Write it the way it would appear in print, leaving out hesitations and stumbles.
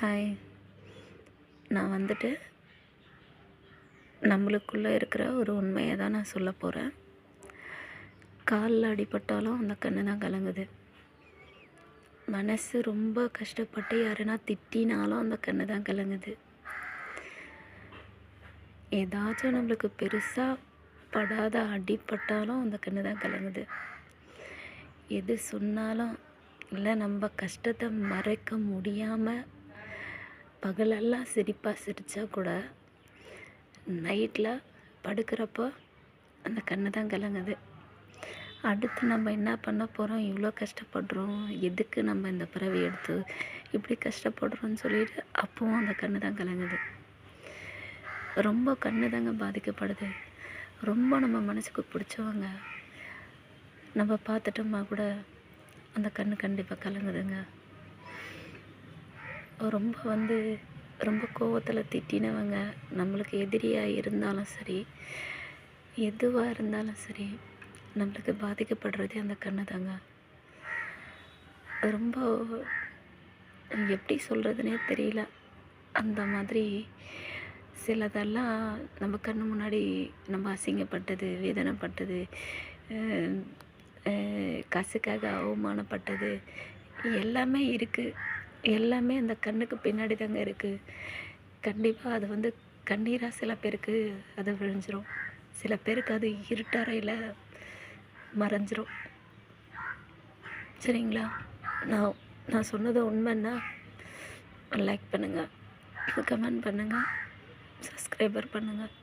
Hi. நான் வந்துட்டு நம்மளுக்குள்ளே இருக்கிற ஒரு உண்மையை தான் நான் சொல்ல போகிறேன். காலில் அடிபட்டாலும் அந்த கண்ணு தான் கலங்குது. மனசு ரொம்ப கஷ்டப்பட்டு யாருன்னா திட்டினாலும் அந்த கண்ணு தான் கலங்குது. ஏதாச்சும் நம்மளுக்கு பெருசாக படாத அடிப்பட்டாலும் அந்த கண்ணு தான் கலங்குது. எது சொன்னாலும் இல்லை நம்ம கஷ்டத்தை மறைக்க முடியாமல் பகலெல்லாம் சிரிப்பாக சிரித்தா கூட நைட்டில் படுக்கிறப்போ அந்த கண்ணு தான் கலங்குது. அடுத்து நம்ம என்ன பண்ண போகிறோம், இவ்வளோ கஷ்டப்படுறோம், எதுக்கு நம்ம இந்த பிறவி எடுத்து இப்படி கஷ்டப்படுறோன்னு சொல்லிட்டு அப்பவும் அந்த கண்ணு தான் கலங்குது. ரொம்ப கண்ணு தாங்க பாதிக்கப்படுது. ரொம்ப நம்ம மனசுக்கு பிடிச்சவங்க நம்ம பார்த்துட்டோமா கூட அந்த கண்ணு கண்டிப்பாக கலங்குதுங்க. ரொம்ப கோவத்தில் திட்டினவங்க நம்மளுக்கு எதிரியாக இருந்தாலும் சரி, எதுவாக இருந்தாலும் சரி, நம்மளுக்கு பாதிக்கப்படுறதே அந்த கண்ணு தாங்க. ரொம்ப எப்படி சொல்கிறதுனே தெரியல. அந்த மாதிரி சிலதெல்லாம் நம்ம கண்ணு முன்னாடி நம்ம அசிங்கப்பட்டது, வேதனைப்பட்டது, காசுக்காக அவமானப்பட்டது எல்லாமே இருக்குது. எல்லாமே அந்த கண்ணுக்கு பின்னாடி தாங்க இருக்குது. கண்டிப்பாக அது கண்ணீராக சில பேருக்கு அது விழிஞ்சிரும், சில பேருக்கு அது இருட்டறையில் மறைஞ்சிரும். சரிங்களா? நான் சொன்னது உண்மைன்னா லைக் பண்ணுங்கள், கமெண்ட் பண்ணுங்கள், சப்ஸ்கிரைபர் பண்ணுங்கள்.